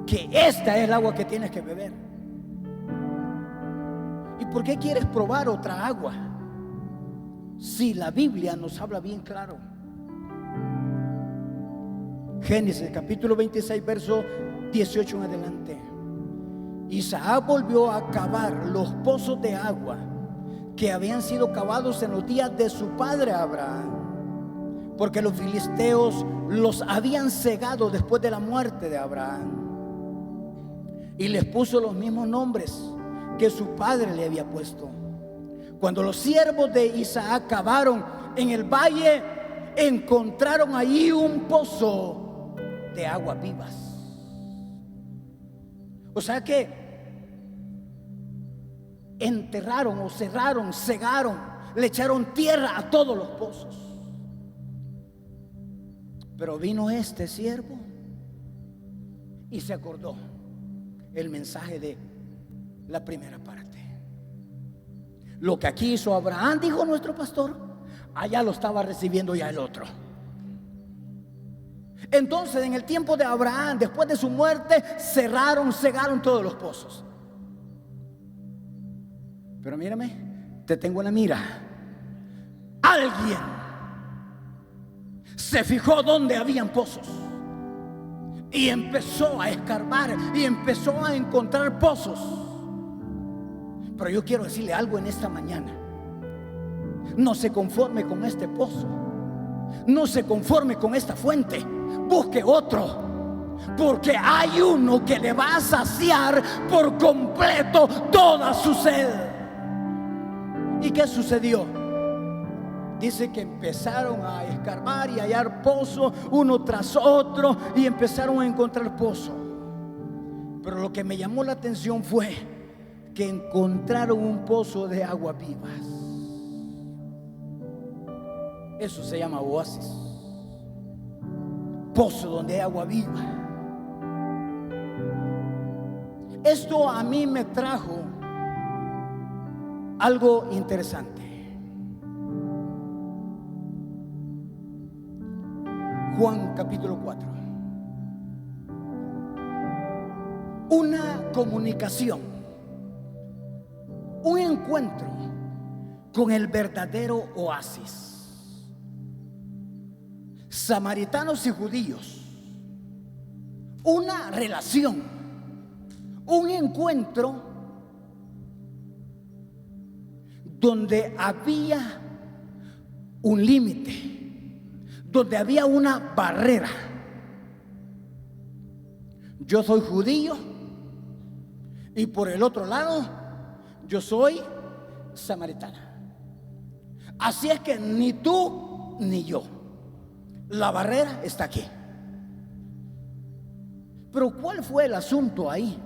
que esta es el agua que tienes que beber. ¿Y por qué quieres probar otra agua si la Biblia nos habla bien claro? Génesis capítulo 26, verso 18 en adelante. Isaac volvió a cavar los pozos de agua que habían sido cavados en los días de su padre Abraham, porque los filisteos los habían cegado después de la muerte de Abraham, y les puso los mismos nombres que su padre le había puesto. Cuando los siervos de Isaac cavaron en el valle, encontraron allí un pozo de aguas vivas. O sea que enterraron o cerraron, cegaron, le echaron tierra a todos los pozos. Pero vino este siervo y se acordó el mensaje de la primera parte. Lo que aquí hizo Abraham, dijo nuestro pastor, allá lo estaba recibiendo ya el otro. Entonces, en el tiempo de Abraham, después de su muerte, cerraron, cegaron todos los pozos. Pero mírame, te tengo en la mira. Alguien se fijó donde habían pozos y empezó a escarbar y empezó a encontrar pozos. Pero yo quiero decirle algo en esta mañana: no se conforme con este pozo, no se conforme con esta fuente, busque otro, porque hay uno que le va a saciar por completo toda su sed. ¿Y qué sucedió? Dice que empezaron a escarbar y a hallar pozo uno tras otro, y empezaron a encontrar pozo. Pero lo que me llamó la atención fue que encontraron un pozo de aguas vivas. Eso se llama oasis. Pozo donde hay agua viva. Esto a mí me trajo algo interesante. Juan capítulo 4. Una comunicación, un encuentro con el verdadero oasis. Samaritanos y judíos, una relación, un encuentro donde había un límite, donde había una barrera. Yo soy judío y por el otro lado yo soy samaritana. Así es que ni tú ni yo. La barrera está aquí. Pero ¿cuál fue el asunto ahí?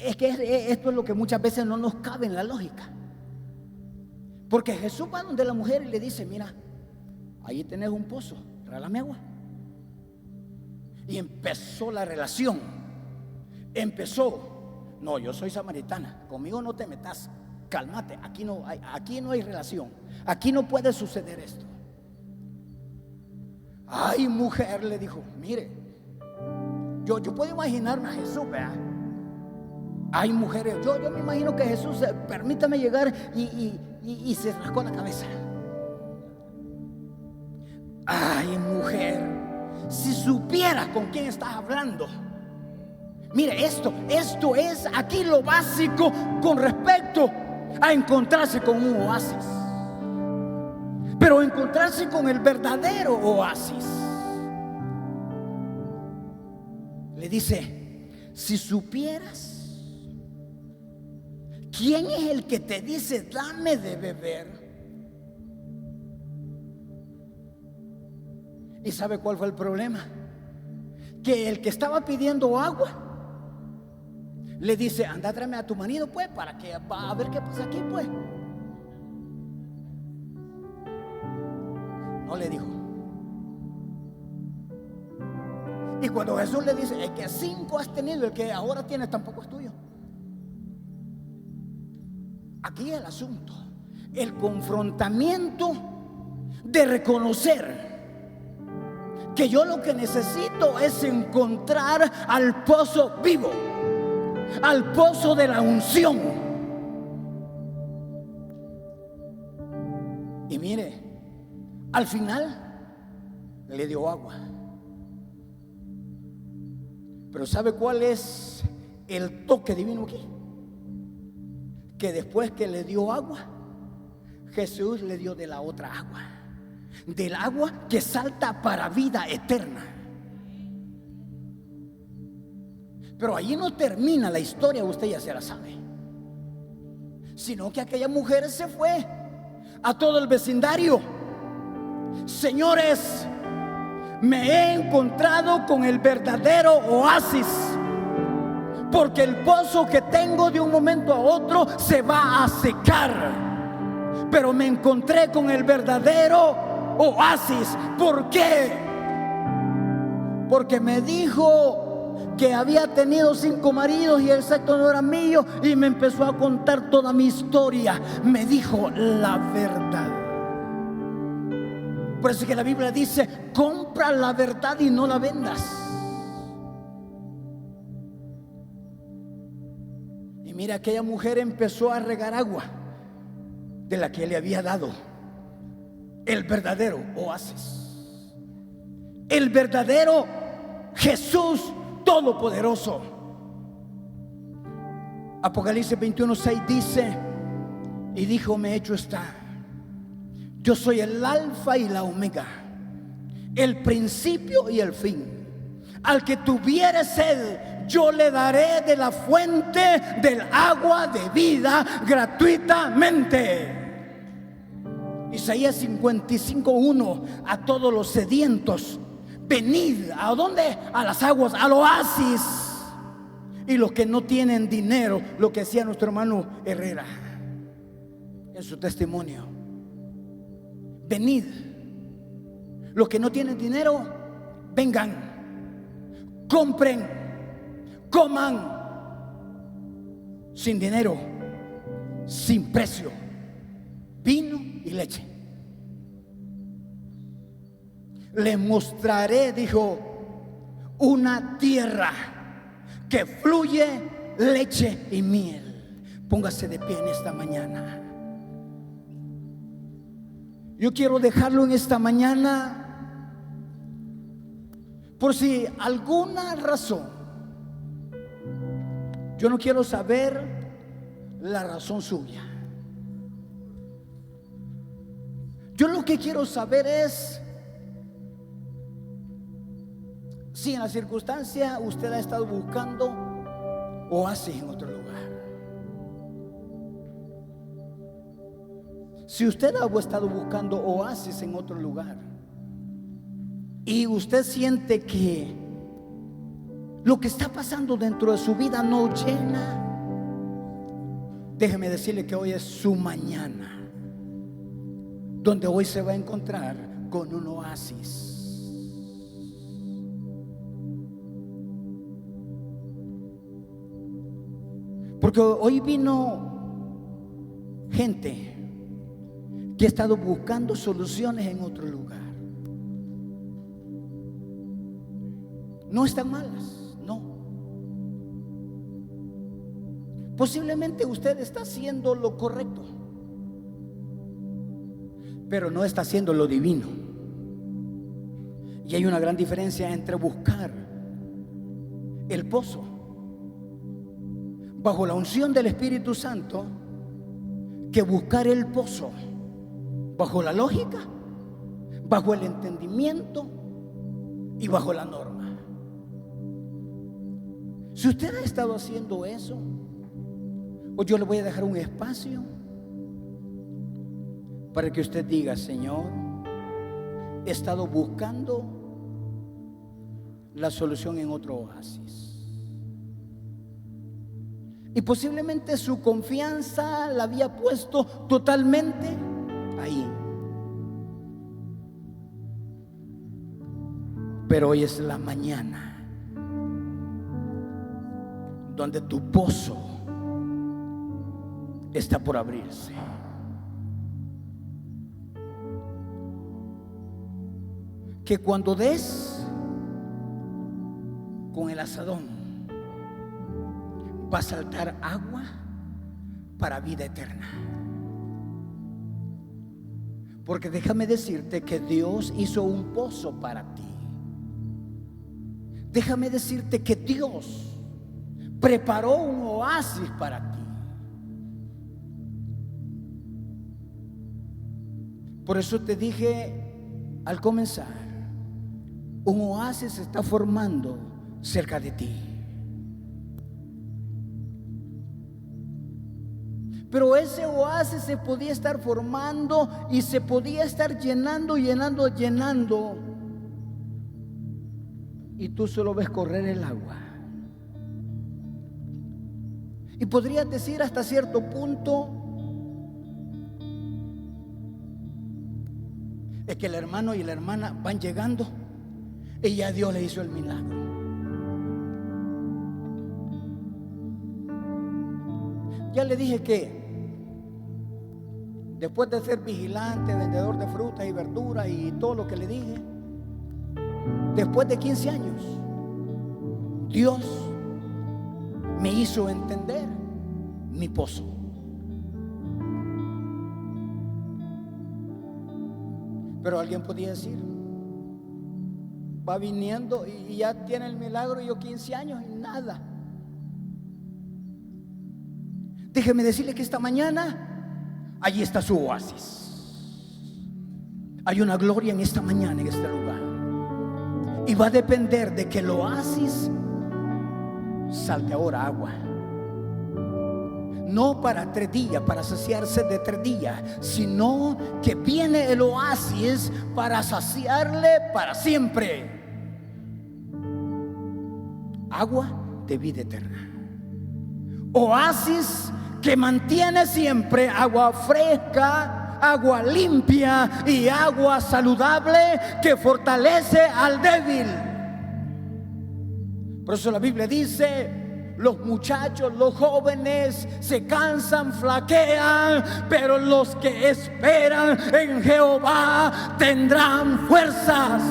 Es que esto es lo que muchas veces no nos cabe en la lógica. Porque Jesús va donde la mujer y le dice: mira, ahí tenés un pozo, tráeme agua. Y empezó la relación. Empezó: no, yo soy samaritana, conmigo no te metas, cálmate, aquí no hay relación, aquí no puede suceder esto. Ay, mujer, le dijo, mire, yo puedo imaginarme a Jesús, ¿verdad? Hay mujeres, yo me imagino que Jesús, permítame llegar y se rascó la cabeza. Ay, mujer, si supieras con quién estás hablando. Mire, esto es aquí lo básico con respecto a encontrarse con un oasis. Pero encontrarse con el verdadero oasis. Le dice: si supieras quién es el que te dice dame de beber. ¿Y sabe cuál fue el problema? Que el que estaba pidiendo agua le dice: anda, tráeme a tu marido, pues, para que va a ver qué pasa aquí, pues. No le dijo. Y cuando Jesús le dice: el que 5 has tenido, el que ahora tienes tampoco es tuyo. Aquí el asunto, el confrontamiento de reconocer que yo lo que necesito es encontrar al pozo vivo, al pozo de la unción. Y mire, al final le dio agua. Pero ¿sabe cuál es el toque divino aquí? Que después que le dio agua, Jesús le dio de la otra agua, del agua que salta para vida eterna. Pero allí no termina la historia, usted ya se la sabe, sino que aquella mujer se fue a todo el vecindario: señores, me he encontrado con el verdadero oasis, porque el pozo que tengo de un momento a otro se va a secar. Pero me encontré con el verdadero oasis. ¿Por qué? Porque me dijo que había tenido 5 maridos y el 6º no era mío, y me empezó a contar toda mi historia. Me dijo la verdad. Por eso es que la Biblia dice: compra la verdad y no la vendas. Y mira, aquella mujer empezó a regar agua de la que le había dado el verdadero oasis, el verdadero Jesús todopoderoso. Apocalipsis 21:6 dice: y dijo, me hecho está, yo soy el alfa y la omega, el principio y el fin. Al que tuviere sed, yo le daré de la fuente del agua de vida gratuitamente. Isaías 55:1: a todos los sedientos, venid. ¿A dónde? A las aguas, al oasis. Y los que no tienen dinero, lo que decía nuestro hermano Herrera en su testimonio: venid. Los que no tienen dinero, vengan. compren, coman sin dinero, sin precio, vino y leche. Les mostraré, dijo, una tierra que fluye leche y miel. Póngase de pie en esta mañana. Yo quiero dejarlo en esta mañana por si alguna razón. Yo no quiero saber la razón suya. Yo lo que quiero saber es si en la circunstancia usted ha estado buscando oasis en otro lugar. Si usted ha estado buscando oasis en otro lugar y usted siente que lo que está pasando dentro de su vida no llena, déjeme decirle que hoy es su mañana, donde hoy se va a encontrar con un oasis. Porque hoy vino gente que ha estado buscando soluciones en otro lugar. No están malas, no. Posiblemente usted está haciendo lo correcto, pero no está haciendo lo divino. Y hay una gran diferencia entre buscar el pozo bajo la unción del Espíritu Santo que buscar el pozo bajo la lógica, bajo el entendimiento y bajo la norma. Si usted ha estado haciendo eso, hoy yo le voy a dejar un espacio para que usted diga: Señor, he estado buscando la solución en otro oasis. Y posiblemente su confianza la había puesto totalmente ahí. Pero hoy es la mañana donde tu pozo está por abrirse. Que cuando des con el asadón va a saltar agua para vida eterna. Porque déjame decirte que Dios hizo un pozo para ti. Déjame decirte que Dios preparó un oasis para ti. Por eso te dije al comenzar, un oasis se está formando cerca de ti. Pero ese oasis se podía estar formando y se podía estar llenando. Y tú solo ves correr el agua. Y podrías decir hasta cierto punto, es que el hermano y la hermana van llegando y ya Dios le hizo el milagro. Ya le dije que después de ser vigilante, vendedor de frutas y verduras y todo lo que le dije, después de 15 años, Dios me hizo entender mi pozo. Pero alguien podía decir, va viniendo y ya tiene el milagro, y yo 15 años y nada. Déjeme decirle que esta mañana allí está su oasis. Hay una gloria en esta mañana, en este lugar. Y va a depender de que el oasis salte ahora agua. No para 3 días, para saciarse de 3 días, sino que viene el oasis para saciarle para siempre. Agua de vida eterna. Oasis que mantiene siempre agua fresca, agua limpia y agua saludable que fortalece al débil. Por eso la Biblia dice: los muchachos, los jóvenes se cansan, flaquean, pero los que esperan en Jehová tendrán fuerzas.